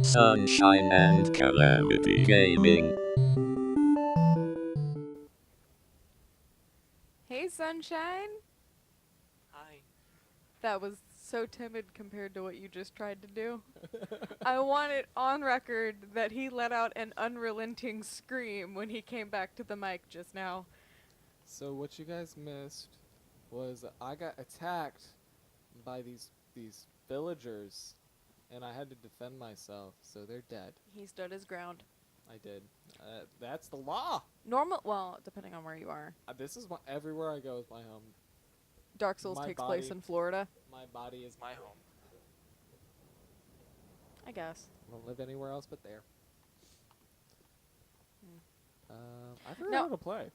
Sunshine and Calamity Gaming. Hey, Sunshine. Hi. That was so timid compared to what you just tried to do. I want it on record that he let out an unrelenting scream when he came back to the mic just now. So what you guys missed was I got attacked by these villagers, and I had to defend myself. So they're dead. He stood his ground. I did. That's the law. Well, depending on where you are. This is everywhere I go is my home. Dark Souls My takes place body. in Florida, My body is my home. I guess. I don't live anywhere else but there. I forgot No. how to play.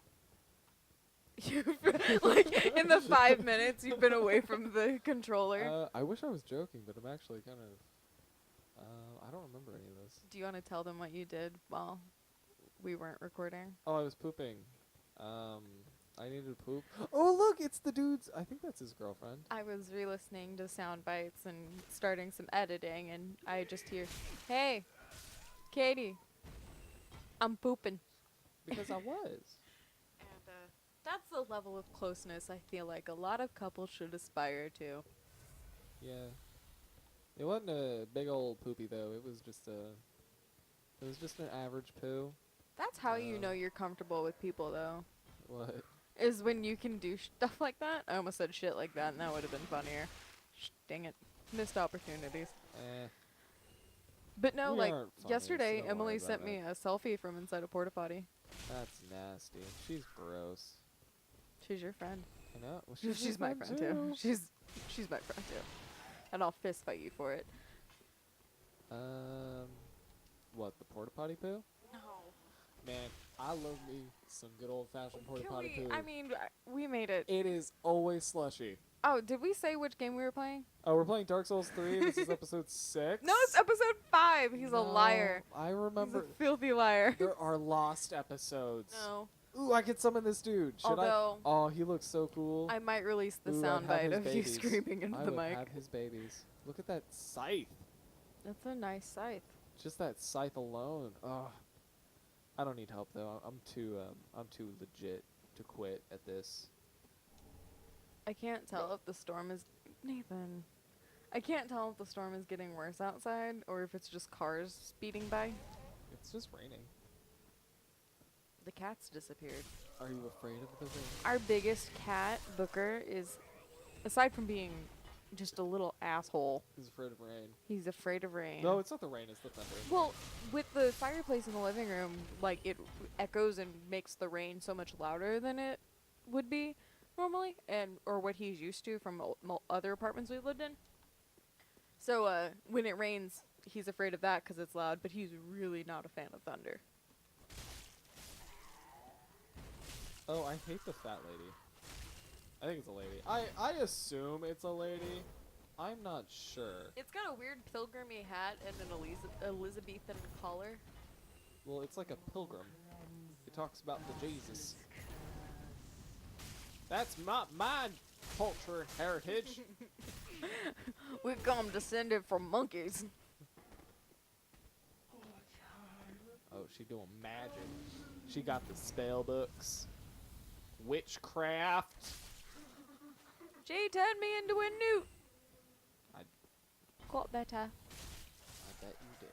Like, in the 5 minutes you've been away from the controller. I wish I was joking, but I'm actually kind of. I don't remember any of this. Do you want to tell them what you did while we weren't recording? Oh, I was pooping. I needed to poop. Oh, look, it's the dude's. I think that's his girlfriend. I was re-listening to sound bites and starting some editing, and I just hear, "Hey, Katie, I'm pooping." Because I was. And that's the level of closeness I feel like a lot of couples should aspire to. Yeah. It wasn't a big old poopy though. It was just a. It was just an average poo. That's how you know you're comfortable with people, though. What? Is when you can do stuff like that. I almost said shit like that, and that would have been funnier. Dang it. Missed opportunities. But no, We like, aren't funny, so yesterday, don't Emily worry sent about me it. a selfie from inside a porta potty. That's nasty. She's gross. She's your friend. I know. Well, She's my friend, too. She's my friend, too. And I'll fist fight you for it. What, the porta potty poo? No. Man, I love me some good old fashioned porta potty poo. I mean, we made it. It is always slushy. Oh, did we say which game we were playing? Oh, we're playing Dark Souls 3. This is episode 6. No, it's episode 5. He's a liar. I He's remember. a filthy liar. There are lost episodes. No. Ooh, I could summon this dude. Should Although, I? Oh, he looks so cool. I might release the Ooh, I'd have soundbite his of you babies. screaming into I the would mic. have his babies. Look at that scythe. That's a nice scythe. Just that scythe alone. Oh, I don't need help though. I'm too legit to quit at this. I can't tell if the storm is... Nathan. I can't tell if the storm is getting worse outside or if it's just cars speeding by. It's just raining. The cat's disappeared. Are you afraid of the rain? Our biggest cat, Booker, is, aside from being just a little asshole, He's afraid of rain. he's afraid of rain. No, it's not the rain. It's the thunder. Well, with the fireplace in the living room, like, it echoes and makes the rain so much louder than it would be normally, or what he's used to from other apartments we've lived in. So, when it rains, he's afraid of that because it's loud, but he's really not a fan of thunder. Oh, I hate the fat lady. I think it's a lady. I assume it's a lady. I'm not sure. It's got a weird pilgrimy hat and an Elizabethan collar. Well, it's like a pilgrim. It talks about the Jesus. That's my culture heritage. We come descended from monkeys. Oh, she doing magic. She got the spell books. Witchcraft. She turned me into a newt. I Got better. bet you did.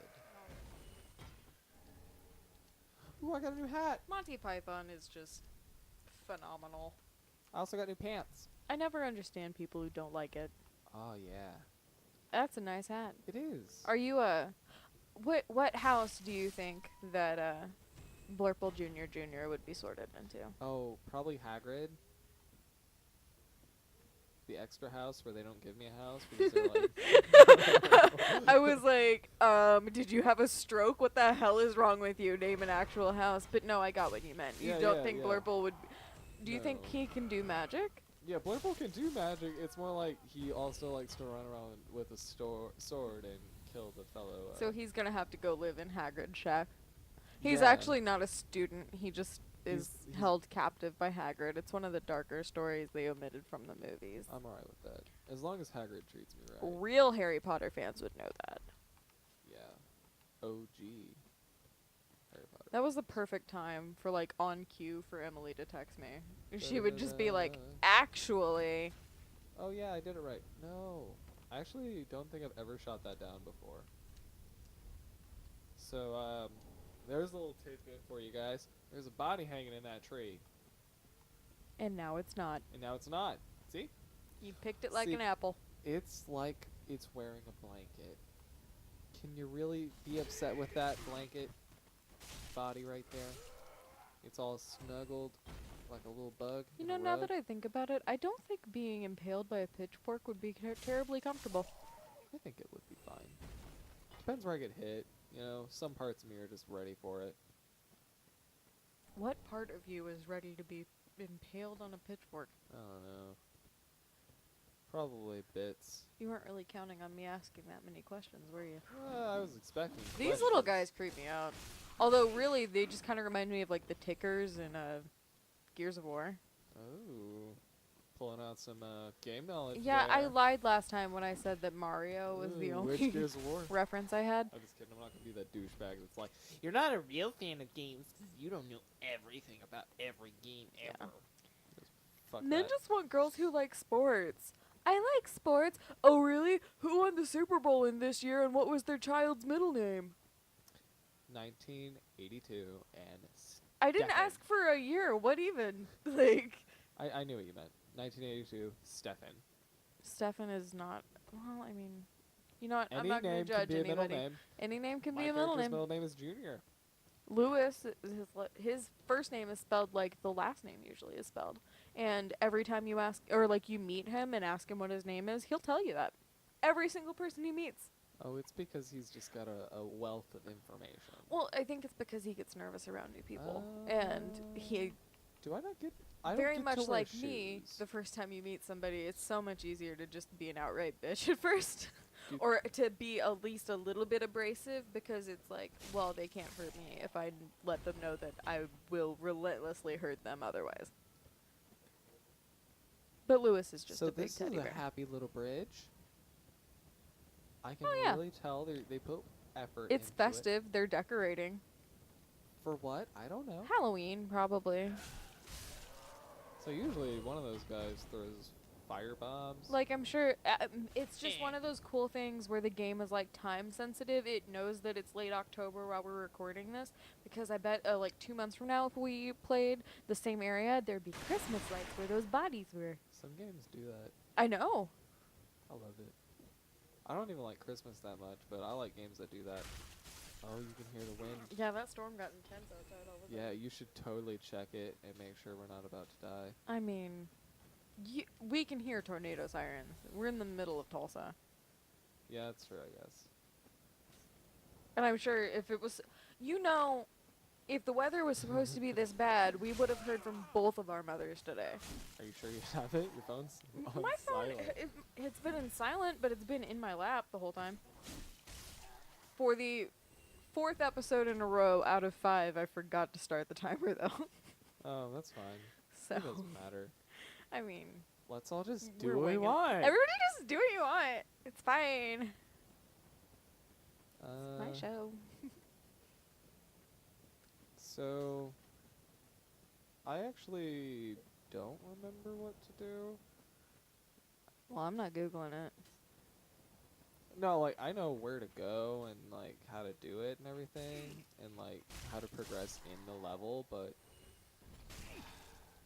Ooh, I got a new hat. Monty Python is just phenomenal. I also got new pants. I never understand people who don't like it. Oh yeah, That's a nice hat. it is. Are you what house do you think that Blurple Jr. would be sorted into? Oh, probably Hagrid. The extra house where they don't give me a house because they're like. I was like, did you have a stroke? What the hell is wrong with you? Name an actual house. But no, I got what you meant. You Yeah, don't yeah, think yeah. Blurple would... Do you think No. he can do magic? Yeah, Blurple can do magic. It's more like he also likes to run around with a sword and kill the fellow. So he's gonna have to go live in Hagrid's shack. He's Yeah. actually not a student. He just is He's held captive by Hagrid. It's one of the darker stories they omitted from the movies. I'm alright with that. As long as Hagrid treats me right. Real Harry Potter fans would know that. Yeah. OG Harry Potter. That was the perfect time for like on cue for Emily to text me. She would just be like, "Actually, Oh yeah, I did it right. No, I actually don't think I've ever shot that down before. So there's a little tidbit for you guys. There's a body hanging in that tree, and now it's not. and now it's not. See? You picked it like See, an apple." It's like it's wearing a blanket. Can you really be upset with that blanket body right there? It's all snuggled like a little bug. You in know, a now rug. that I think about it, I don't think being impaled by a pitchfork would be terribly comfortable. I think it would be fine. Depends where I get hit. You know, some parts of me are just ready for it. What part of you is ready to be impaled on a pitchfork? I don't know. Probably bits. You weren't really counting on me asking that many questions, were you? I was expecting. These little guys creep me out. Although, really, they just kind of remind me of like the tickers in Gears of War. Oh, pulling out some game knowledge. Yeah, I there. lied last time when I said that Mario was the Ooh, only which Gears of War? reference I had. I'm just kidding. I'm not gonna be that douchebag that's like, you're not a real fan of games because you don't know everything about every game ever. Just fuck Men that. just want girls who like sports. I like sports. Oh, really? Who won the Super Bowl in this year, and what was their child's middle name? 1982 and. I didn't Stefan. ask for a year. What even? Like, I knew what you meant. 1982, Stefan. Stefan is not. Well, I mean, you know what? I'm Any not gonna name judge can be a middle anybody. name. Any name can My be a middle character's name. middle name is Junior. Lewis, his first name is spelled like the last name usually is spelled. And every time you ask, or like you meet him and ask him what his name is, he'll tell you that. Every single person he meets. Oh, it's because he's just got a wealth of information. Well, I think it's because he gets nervous around new people. And he, Do I not get? I don't very get much to wear like me, shoes. the first time you meet somebody, it's so much easier to just be an outright bitch at first. Dude. Or to be at least a little bit abrasive, because it's like, well, they can't hurt me if I let them know that I will relentlessly hurt them otherwise. But Lewis is just So a big this teddy is a bear. happy little bridge. I can Oh, yeah. really tell they put effort. It's into it. festive. They're decorating. For what? I don't know. Halloween, probably. So usually one of those guys throws fire bombs. Like, I'm sure it's just one of those cool things where the game is like time sensitive. It knows that it's late October while we're recording this, because I bet like 2 months from now, if we played the same area, there'd be Christmas lights where those bodies were. Some games do that. I know. I love it. I don't even like Christmas that much, but I like games that do that. Oh, you can hear the wind. Yeah, that storm got intense outside all of a Yeah, sudden. you should totally check it and make sure we're not about to die. I mean, we can hear tornado sirens. We're in the middle of Tulsa. Yeah, that's true, I guess. And I'm sure if it was, if the weather was supposed to be this bad, we would have heard from both of our mothers today. Are you sure you have it? Your phone's on My phone, silent. it's been in silent, but it's been in my lap the whole time. For the 4th episode in a row out of 5, I forgot to start the timer though. Oh, that's fine. So, It doesn't matter. I mean, Let's all just we're do what we winging it. want. Everybody just do what you want. It's fine. It's my show. So, I actually don't remember what to do. Well, I'm not Googling it. No, like, I know where to go and, like, how to do it and everything, and, like, how to progress in the level, but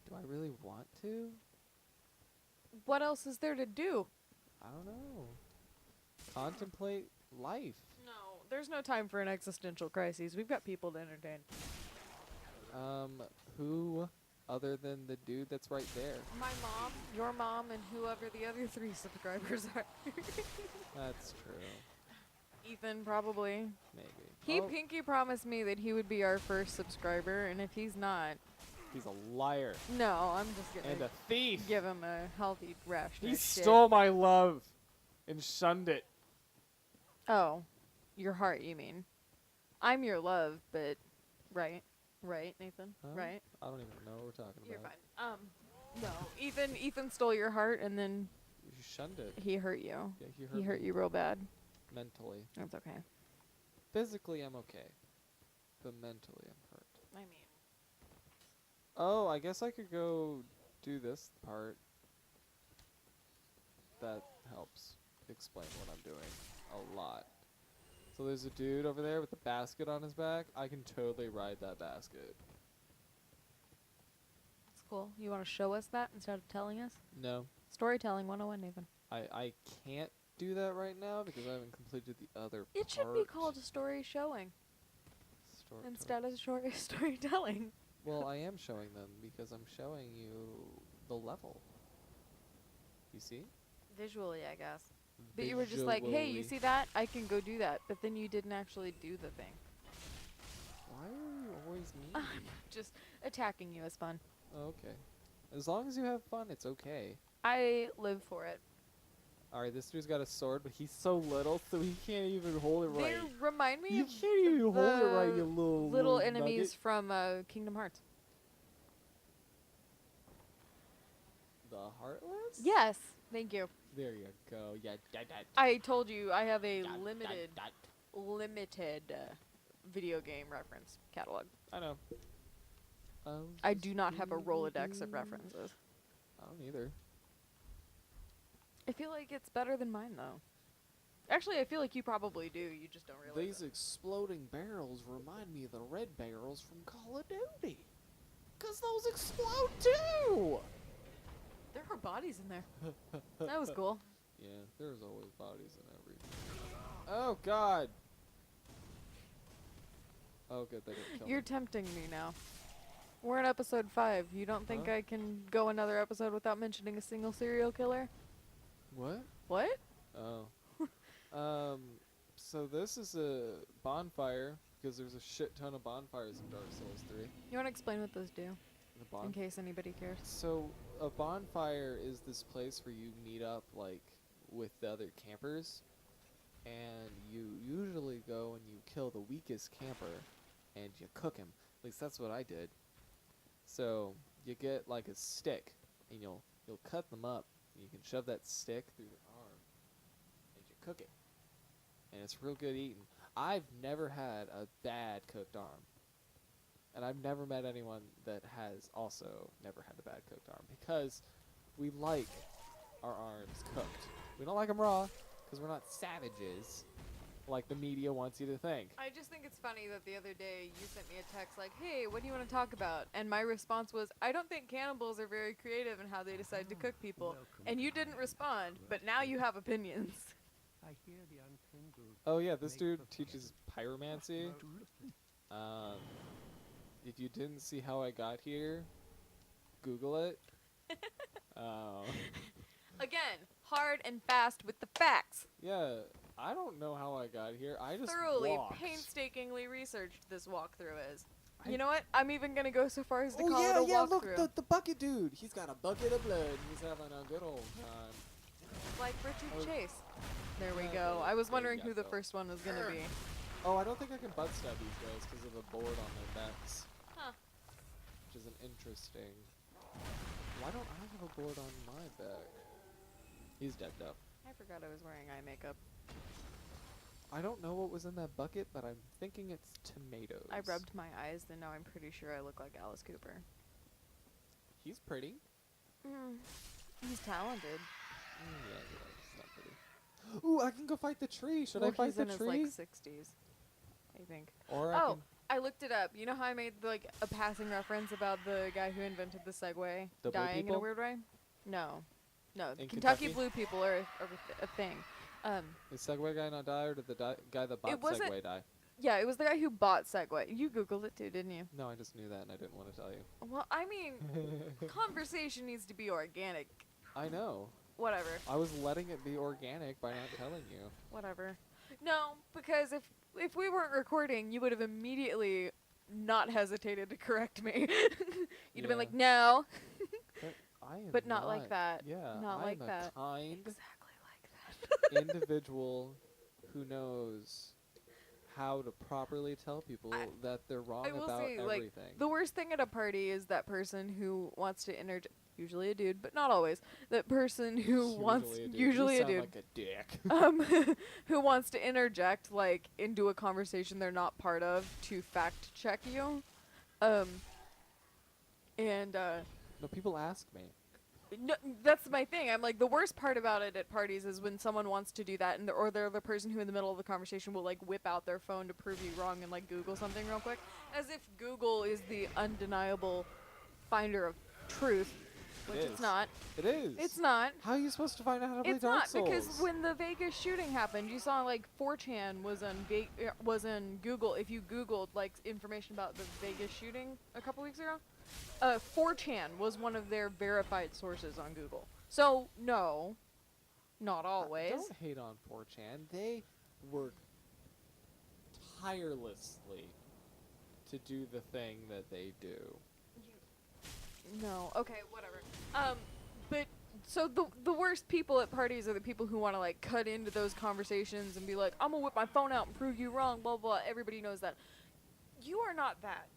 do I really want to? What else is there to do? I don't know. Contemplate life. No, there's no time for an existential crisis. We've got people to entertain. Who other than the dude that's right there? My mom, your mom, and whoever the other 3 subscribers are. That's true. Ethan, probably. Maybe. He Oh, pinky promised me that he would be our first subscriber, and if he's not, he's a liar no, I'm just gonna and a thief. give him a healthy rash. He next shit. stole my love and shunned it. Oh, your heart, you mean? I'm your love, but right, Nathan, Huh? right? I don't even know what we're talking You're about. fine. No, Ethan stole your heart, and then You shunned it. he hurt you. Yeah, He hurt me you real bad. mentally. That's okay. Physically, I'm okay. But mentally, I'm hurt. I mean, Oh, I guess I could go do this part. That helps explain what I'm doing a lot. So there's a dude over there with the basket on his back. I can totally ride that basket. it's cool. You want to show us that instead of telling us? No, Storytelling 101, Nathan. I can't do that right now because I haven't completed the other part. It should be called a story showing instead of storytelling. Well, I am showing them because I'm showing you the level. You see? Visually, I guess. But you were just like, hey, you see that? I can go do that. But then you didn't actually do the thing. Why are you always mean? Just attacking you is fun. Oh, okay. As long as you have fun, it's okay. I live for it. Alright, this dude's got a sword, but he's so little, so he can't even hold it right. They remind me You of can't even hold it right, you little enemies nugget. from Kingdom Hearts. The Heartless? Yes, thank you. There you go. Yeah, I told you I have a Dot, limited video game reference catalog. I know. I do not have a Rolodex of references. I don't either. I feel like it's better than mine, though. Actually, I feel like you probably do. You just don't realize These exploding barrels remind me of the red barrels from Call of Duty. 'Cause those explode too! There are bodies in there. That was cool. Yeah, there's always bodies in everything. Oh, God! Oh, good, they didn't kill You're me. tempting me now. We're in episode 5. You don't think Huh? I can go another episode without mentioning a single serial killer? What? What? Oh. So this is a bonfire, because there's a shit ton of bonfires in Dark Souls 3. You want to explain what those do, The in case anybody cares? So, a bonfire is this place where you meet up, like, with the other campers, and you usually go and you kill the weakest camper, and you cook him. At least that's what I did. So, you get, like, a stick, and you'll cut them up, and you can shove that stick through your arm, and you cook it. And it's real good eating. I've never had a bad cooked arm. And I've never met anyone that has also never had a bad cooked arm, because we like our arms cooked. We don't like them raw, because we're not savages, like the media wants you to think. I just think it's funny that the other day you sent me a text like, hey, what do you want to talk about? And my response was, I don't think cannibals are very creative in how they decide to cook people. And you didn't respond, but now you have opinions. I hear the unkindled Oh yeah, this make dude for teaches pyromancy. pleasant. If you didn't see how I got here, Google it. Again, hard and fast with the facts. Yeah, I don't know how I got here. I just Thoroughly, walked. painstakingly researched this walkthrough is. I- You know what? I'm even gonna go so far as to Oh call yeah, it a yeah! walkthrough. Look, the bucket dude. He's got a bucket of blood. And he's having a good old time. Like Richard Oh. Chase. There we Yeah, go. there- I was there you wondering go, who the Phil. first one was gonna be. Oh, I don't think I can butt stab these guys because of the board on their backs. Huh. Which is an interesting. Why don't I have a board on my back? He's dead though. I forgot I was wearing eye makeup. I don't know what was in that bucket, but I'm thinking it's tomatoes. I rubbed my eyes, and now I'm pretty sure I look like Alice Cooper. He's pretty. He's talented. Yeah, he's not pretty. Ooh, I can go fight the tree. Should I fight he's the in tree? his like 60s, I think. Or I Oh, can I looked it up. You know how I made like a passing reference about the guy who invented the Segway The blue dying in a people? weird way? No, no. In Kentucky Kentucky? blue people are a thing. Is Segway guy not die, or did the guy that bought wasn't- Segway die? Yeah, it was the guy who bought Segway. You Googled it too, didn't you? No, I just knew that and I didn't want to tell you. Well, I mean, conversation needs to be organic. I know. Whatever. I was letting it be organic by not telling you. Whatever. No, because if we weren't recording, you would have immediately not hesitated to correct me. You'd have been Yeah. like, no. I am But not like that. Yeah, Not I'm like a that. kind Exactly like that. individual who knows how to properly tell people that they're wrong I will about say, everything. like, the worst thing at a party is that person who wants to interject. Usually a dude, but not always. That person who wants, a dude. usually you a sound dude, like a dick. who wants to interject, like, into a conversation they're not part of to fact check you. And No, people ask me. no, that's my thing. I'm like, the worst part about it at parties is when someone wants to do that, and or they're the person who in the middle of the conversation will like whip out their phone to prove you wrong and like Google something real quick, as if Google is the undeniable finder of truth, which it's is. not. It is. It's not. How are you supposed to find out how to play It's Dark not Souls? because when the Vegas shooting happened, you saw like 4chan was in Google. If you Googled like information about the Vegas shooting a couple weeks ago, 4chan was one of their verified sources on Google. So no, not always. Don't hate on 4chan. They work tirelessly to do the thing that they do. No. Okay, whatever. But so the worst people at parties are the people who want to like cut into those conversations and be like, I'm gonna whip my phone out and prove you wrong, blah blah. Everybody knows that. You are not that.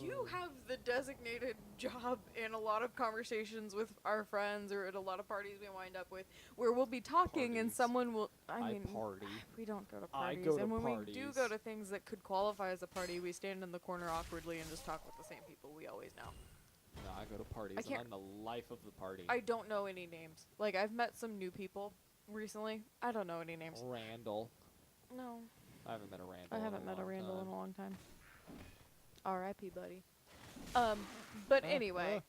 You have the designated job in a lot of conversations with our friends or at a lot of parties we wind up with where we'll be talking and Parties. someone will I mean party. we don't go to I parties go to and when we do parties. go to things that could qualify as a party, we stand in the corner awkwardly and just talk with the same people we always know. No, I go to parties and can't- I'm the life of the party. I don't know any names. Like I've met some new people recently. I don't know any names. Randall. No. I haven't met a Randall. I haven't in met a long Randall time. in a long time. R.I.P. buddy. But anyway,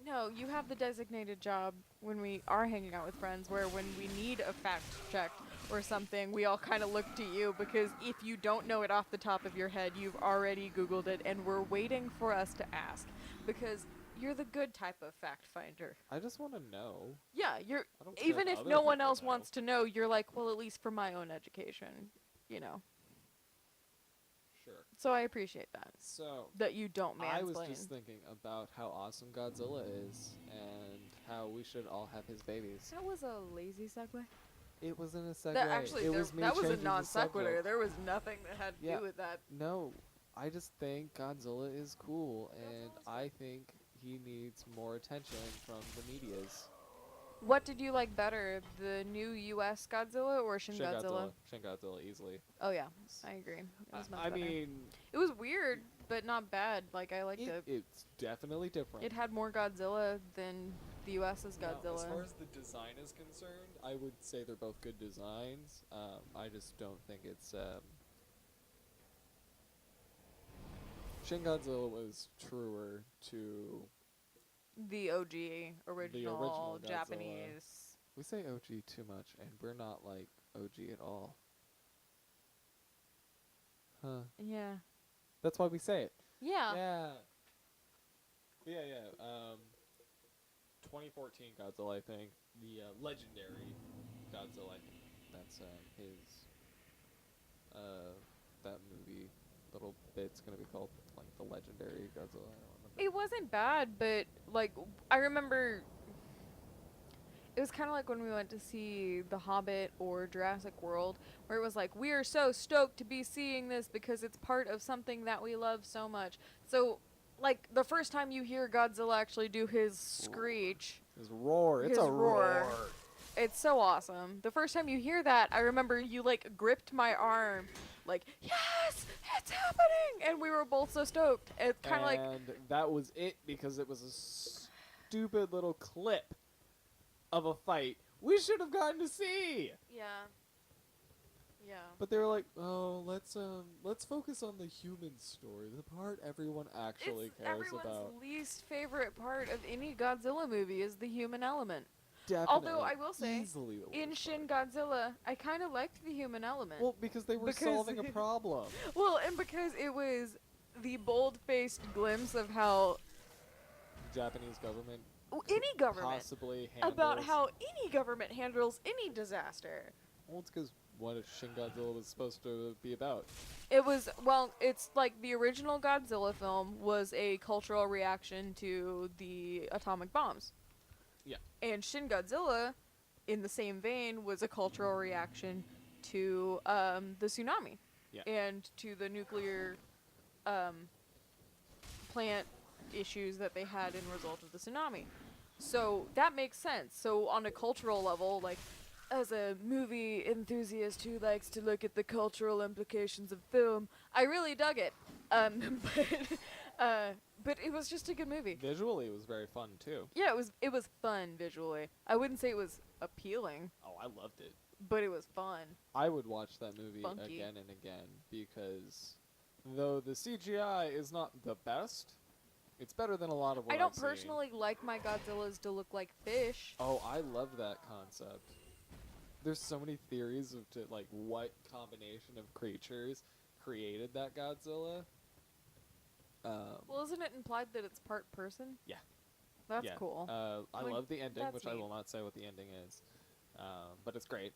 no, you have the designated job when we are hanging out with friends where when we need a fact check or something, we all kind of look to you because if you don't know it off the top of your head, you've already Googled it and we're waiting for us to ask because you're the good type of fact finder. I just want to know. Yeah, I don't care even if other no one people else know. wants to know, you're like, well, at least for my own education, you know. Sure. So I appreciate that you don't mansplain. I was just thinking about how awesome Godzilla is and how we should all have his babies. That was a lazy segue. It wasn't a segue. That actually, it was me that was a changing the non sequitur. subject. There was nothing that had to Yeah. do with that. No, I just think Godzilla is cool, and Godzilla's I think he needs more attention from the medias. What did you like better, the new U.S. Godzilla or Shin Godzilla? Shin Godzilla, easily. Oh yeah, I agree. It was much I better. mean, it was weird, but not bad. Like I liked it. it's definitely different. It had more Godzilla than the U.S.'s Now, Godzilla. as far as the design is concerned, I would say they're both good designs. I just don't think it's. Shin Godzilla was truer to. The OG, original Godzilla. Japanese. We say OG too much, and we're not like OG at all. Huh. Yeah. That's why we say it. Yeah. Yeah. Yeah. 2014 Godzilla, I think. The legendary Godzilla, I think that's his. That movie, little bit's gonna be called like the legendary Godzilla. I don't remember. It wasn't bad, but like I remember it was kind of like when we went to see The Hobbit or Jurassic World, where it was like, we are so stoked to be seeing this because it's part of something that we love so much. So, like, the first time you hear Godzilla actually do his screech, His roar. It's his a roar. It's so awesome. The first time you hear that, I remember you, like, gripped my arm, like, yes, it's happening! And we were both so stoked. It's kind of like, And that was it because it was a stupid little clip of a fight we should have gotten to see. yeah. Yeah. But they were like, "Oh, let's focus on the human story, the part everyone actually It's cares everyone's about." least favorite part of any Godzilla movie is the human element. Definitely. Although I will say, easily the in worst Shin part. Godzilla, I kind of liked the human element. Well, because they were because- solving a problem. Well, and because it was the bold-faced glimpse of how The Japanese government any government, possibly handles. about how any government handles any disaster. Well, it's because what Shin Godzilla was supposed to be about. It was, well, it's like the original Godzilla film was a cultural reaction to the atomic bombs. Yeah. And Shin Godzilla, in the same vein, was a cultural reaction to the tsunami. Yeah. and to the nuclear um, plant issues that they had in result of the tsunami. So that makes sense. So on a cultural level, like as a movie enthusiast who likes to look at the cultural implications of film, I really dug it. But it was just a good movie. Visually, it was very fun too. Yeah, it was fun visually. I wouldn't say it was appealing, Oh, I loved it. but it was fun. I would watch that movie Funky. again and again because though the CGI is not the best, it's better than a lot of what I don't I've seen. personally like my Godzillas to look like fish. Oh, I love that concept. There's so many theories of like what combination of creatures created that Godzilla. Well, isn't it implied that it's part person? Yeah. That's Yeah. cool. I Like, love the ending, that's which I neat. will not say what the ending is, but it's great.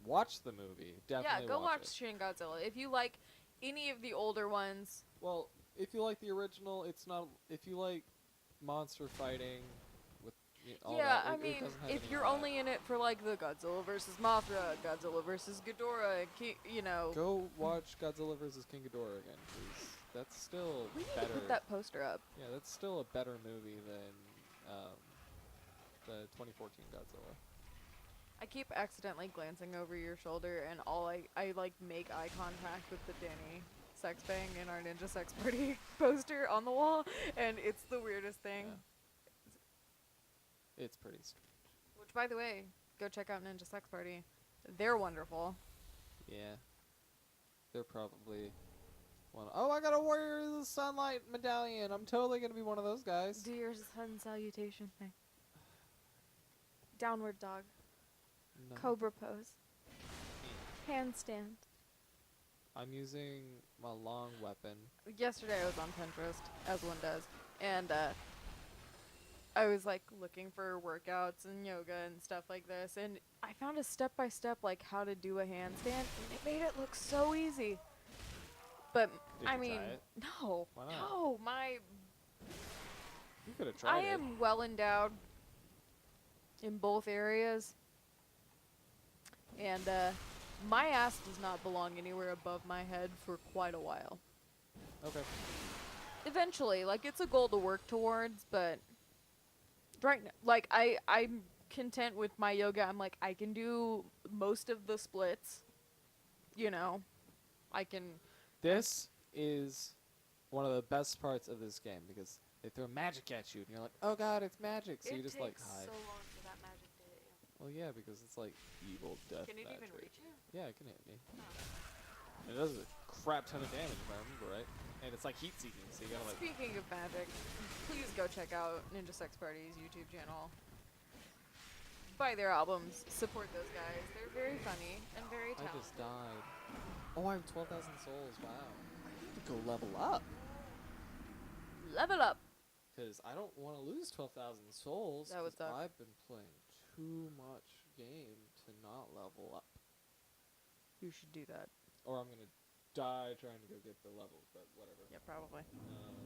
Watch the movie. Definitely. Yeah, go watch it. Shin Godzilla. If you like any of the older ones, Well, if you like the original, it's not. If you like monster fighting with all yeah, that, I it mean, doesn't have if any you're of that. only in it for like the Godzilla versus Mothra, Godzilla versus Ghidorah, you know, Go watch Godzilla vs. King Ghidorah again, 'cause that's still we need better. to put that poster up. Yeah, that's still a better movie than the 2014 Godzilla. I keep accidentally glancing over your shoulder, and I like make eye contact with the Danny sex bang in our Ninja Sex Party poster on the wall, and it's the weirdest thing. Yeah. It's pretty strange. Which, by the way, go check out Ninja Sex Party. They're wonderful. Yeah. They're probably one. Oh, I got a Warrior of the Sunlight medallion. I'm totally gonna be one of those guys. Do your sun salutation thing. Downward dog. No. Cobra pose. Handstand. I'm using my long weapon. Yesterday I was on Pinterest, as one does, and I was like looking for workouts and yoga and stuff like this, and I found a step-by-step like how to do a handstand, and it made it look so easy. But Did I you mean, try it? no, Why not? no, my You could have tried I it. am well endowed in both areas, and my ass does not belong anywhere above my head for quite a while. Okay. Eventually, like it's a goal to work towards, but right now, like I'm content with my yoga. I'm like I can do most of the splits. You know, I can. This is one of the best parts of this game because they throw magic at you and you're like, oh god, it's magic. So you just like hide. long for that magic to hit you. Well, yeah, because it's like evil death Can it magic. even reach you? Yeah, it can hit me. It does a crap ton of damage if I remember right. And it's like heat seeking, so you gotta like. Speaking of magic, please go check out Ninja Sex Party's YouTube channel. Buy their albums, support those guys. They're very funny and very I talented. just died. Oh, I have 12,000 souls. Wow. I need to go level up. Level up. Because I don't want to lose 12,000 souls. That would 'cause suck. I've been playing too much game to not level up. You should do that. Or I'm going to die trying to go get the levels, but whatever. Yeah, probably. Um,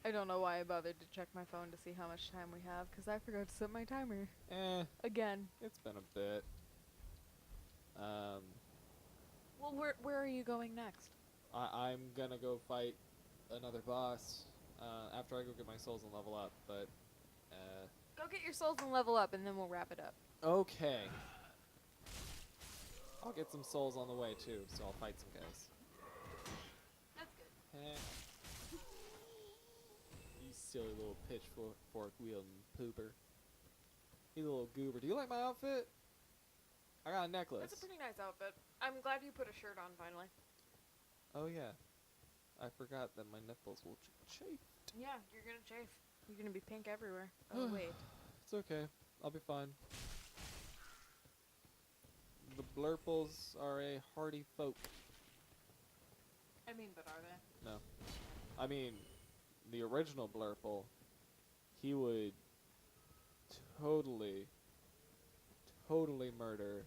I don't know why I bothered to check my phone to see how much time we have, because I forgot to set my timer. Again. it's been a bit. Well, where are you going next? I'm going to go fight another boss after I go get my souls and level up, but... Go get your souls and level up, and then we'll wrap it up. Okay. I'll get some souls on the way, too, so I'll fight some guys. That's good. You silly little pitchfork wielding pooper. You little goober. Do you like my outfit? I got a necklace. It's a pretty nice outfit. I'm glad you put a shirt on finally. Oh yeah. I forgot that my nipples will chafe. Yeah, you're gonna chafe. You're gonna be pink everywhere. Oh wait. It's okay. I'll be fine. The blurples are a hardy folk. I mean, but are they? No. I mean, the original blurple, he would totally murder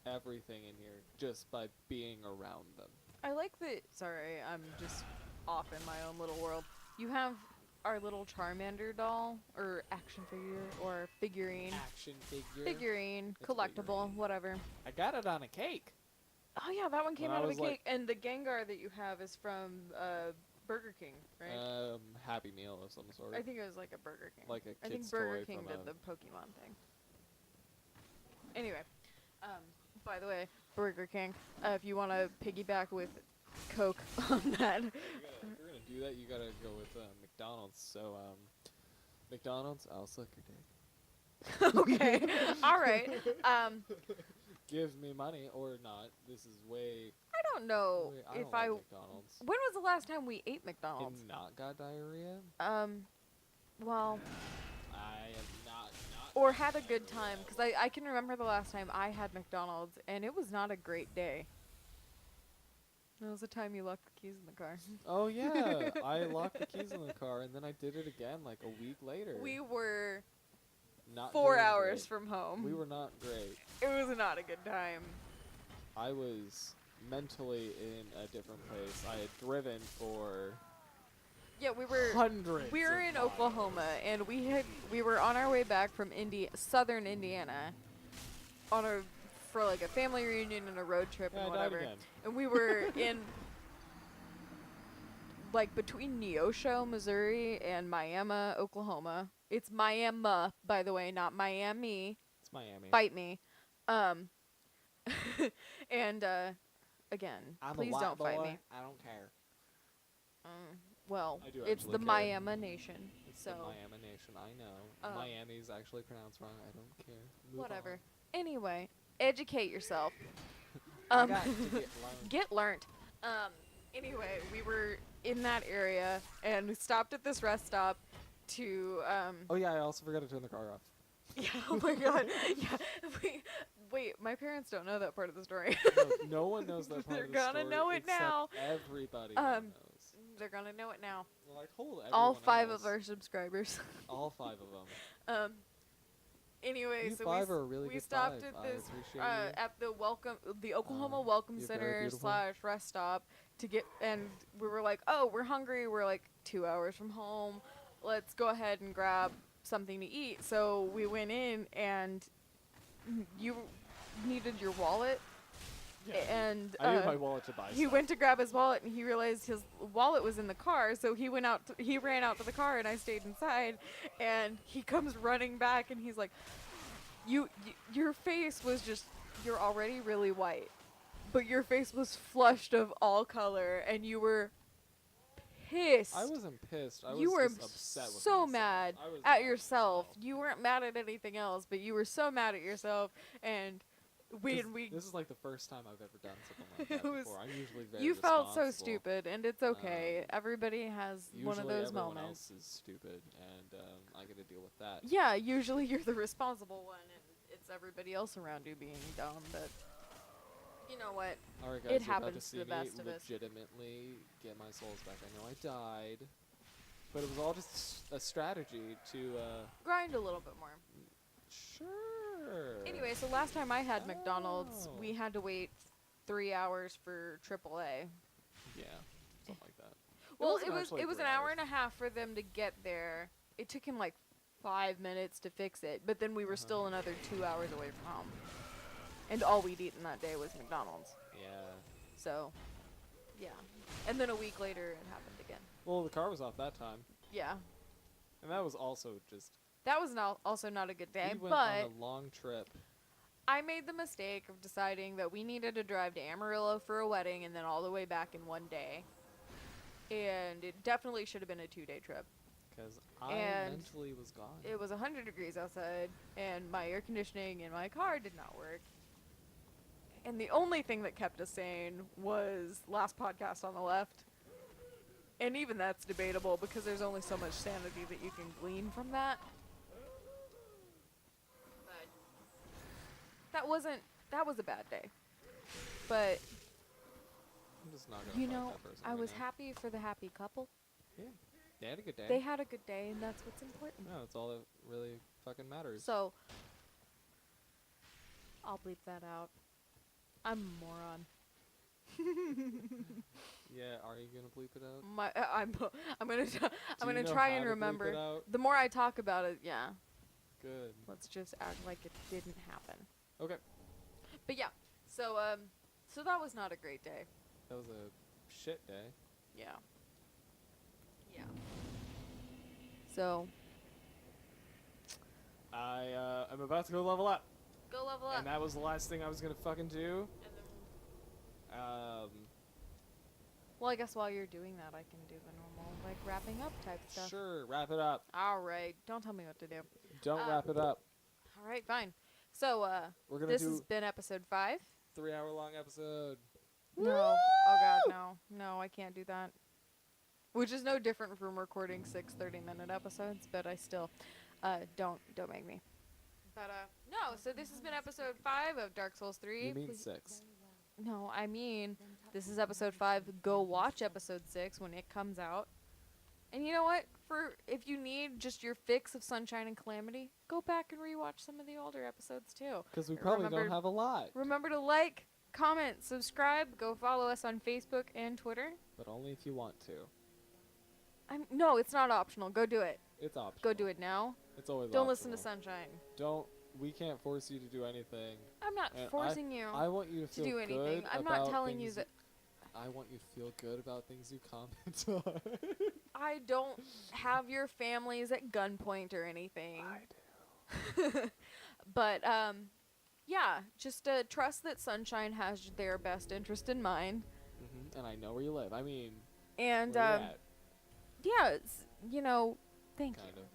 everything in here just by being around them. I like the. Sorry, I'm just off in my own little world. You have our little Charmander doll or action figure or figurine. Action figure. Figurine, It's collectible, figurine. whatever. I got it on a cake. Oh yeah, that one came When I out of a was, like- cake. And the Gengar that you have is from Burger King, right? Happy Meal of some sort. I think it was like a Burger King. Like a I think kid's Burger toy King from did a- the Pokemon thing. Anyway, by the way, Burger King, if you want to piggyback with Coke on that. If you're gonna do that, you gotta go with McDonald's. So, McDonald's, I'll suck your dick. Okay, all right. Give me money or not. This is way. I don't know I if don't like McDonald's. When was the last time we ate McDonald's? And not got diarrhea. Well, I am not. or had a good time, because I can remember the last time I had McDonald's, and it was not a great day. That was the time you locked the keys in the car. Oh yeah, I locked the keys in the car and then I did it again like a week later. We were Not 4 doing hours great. from home. We were not great. It was not a good time. I was mentally in a different place. I had driven for Yeah, we were. hundreds. We were of in miles. Oklahoma, and we were on our way back from southern Indiana, for like a family reunion and a road trip Yeah, and I died whatever. again. And we were in like between Neosho, Missouri, and Miami, Oklahoma. It's Miami, by the way, not Miami. It's Miami. Bite me. And again, I'm please a white don't fight boy. me. I don't care. Well, I do it's the actually care. Miami Nation. It's So the Miami Nation. I know. Um, Miami's actually pronounced wrong. I don't care. Move whatever. on. Anyway, educate yourself. I got to get loaned. Get learned. Anyway, we were in that area and we stopped at this rest stop to Oh yeah, I also forgot to turn the car off. yeah, oh my god. Yeah. Wait, my parents don't know that part of the story. No one knows that part They're of the gonna story know it except now. Everybody Um, knows. They're gonna know it now. Well, I told everyone All 5 else. of our subscribers. All 5 of them. Anyway, You so 5 are a really we good stopped 5. at I this appreciate you. at the Oklahoma Welcome you're very Center beautiful. / rest stop to get, and we were like, oh, we're hungry. We're like 2 hours from home. Let's go ahead and grab something to eat. So we went in, and you needed your wallet, Yeah, and I needed my wallet to buy he stuff. went to grab his wallet, and he realized his wallet was in the car. So he went out. He ran out to the car, and I stayed inside. And he comes running back, and he's like, your face was just, you're already really white, but your face was flushed of all color, and you were pissed. I wasn't pissed. I was You were just upset with so myself. mad I was at mad yourself. myself. You weren't mad at anything else, but you were so mad at yourself. And 'Cause we This is like the first time I've ever done something like It that was- before. I'm usually very you felt so responsible. stupid, and it's okay. Everybody has one of Usually those everyone moments. else is stupid, and I get to deal with that. Yeah, usually you're the responsible one, and it's everybody else around you being dumb. But you know what? All right, guys, It you're about to happens to see the me best of us. legitimately get my souls back. I know I died, but it was all just a strategy to. Grind a little bit more. Sure. Anyway, so last time I had McDonald's, Oh. we had to wait 3 hours for AAA. Yeah, something like that. Well, wasn't it was actually it was 3 an hour hours. and a half for them to get there. It took him like 5 minutes to fix it, but then we were still another 2 hours away from home. And all we'd eaten that day was McDonald's. Yeah. So, yeah. And then a week later, it happened again. Well, the car was off that time, Yeah. and that was also just. That was also not a good day, We went on but a long trip. I made the mistake of deciding that we needed to drive to Amarillo for a wedding and then all the way back in one day. And it definitely should have been a 2-day trip. Because I And mentally was gone. It was 100 degrees outside, and my air conditioning in my car did not work. And the only thing that kept us sane was last podcast on the left. And even that's debatable because there's only so much sanity that you can glean from that. But that was a bad day. But, I'm just not gonna you fight know, that person I right was now. happy for the happy couple. Yeah. They had a good day. They had a good day, and that's what's important. No, that's all that really fucking matters. So, I'll bleep that out. I'm a moron. Yeah, are you gonna bleep it out? I'm gonna Do I'm you gonna know try how and to bleep remember. it out? The more I talk about it, yeah. Good. Let's just act like it didn't happen. Okay. But yeah, so so that was not a great day. That was a shit day. Yeah. Yeah. So I'm about to go level up. go level up. And that was the last thing I was gonna fucking do. And then, well, I guess while you're doing that, I can do the normal like wrapping up type stuff. Sure, wrap it up. All right. Don't tell me what to do. Don't wrap it up. All right, fine. So We're gonna this do has been episode 5. 3-hour-long episode. No. Oh god, no. No, I can't do that. Which is no different from recording 6 30-minute episodes, but I still don't make me. But no, so this has been episode 5 of Dark Souls 3. You mean 6? No, I mean this is episode 5. Go watch episode 6 when it comes out. And you know what? For if you need just your fix of Sunshine and Calamity, go back and rewatch some of the older episodes too. Because we probably don't have a lot. Remember to like, comment, subscribe, go follow us on Facebook and Twitter. But only if you want to. No, it's not optional. Go do it. It's optional. Go do it now. It's always Don't optional. listen to Sunshine. We can't force you to do anything. I'm not And forcing you I want you to feel do anything. good I'm not about telling you things that. I want you to feel good about things you comment on. I don't have your families at gunpoint or anything. I do. But yeah, just trust that Sunshine has their best interest in mind. And I know where you live. I mean, And where you at, yeah, you know, thank kind you. of.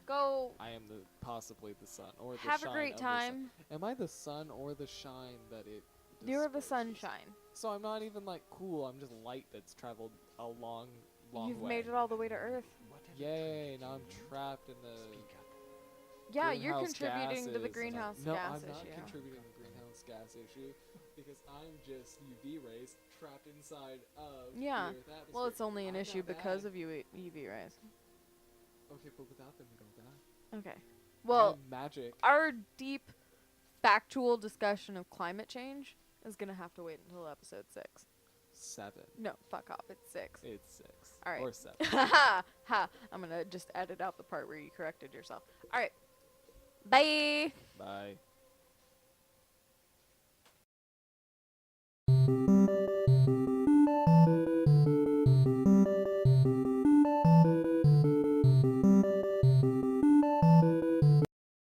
Go I am possibly the sun or the have shine a great of the sun. time. Am I the sun or the shine that it? You're the disperses? sunshine. So I'm not even like cool. I'm just light that's traveled a long You've way. made it all the way to Earth. Yay! Now I'm trapped in the. Yeah, you're greenhouse contributing to the gases. greenhouse No, gas I'm not issue. contributing to the greenhouse gas issue because I'm just UV rays trapped inside of Yeah. the Earth atmosphere. Well, it's only an I'm issue not because bad. of UV rays. Okay, but without them, we don't die. Okay. Well, I'm magic. our deep, factual discussion of climate change is gonna have to wait until episode 6. 7. No, fuck off. It's 6. It's 6. All right. Or 7. Ha ha! I'm gonna just edit out the part where you corrected yourself. All right. Bye. Bye.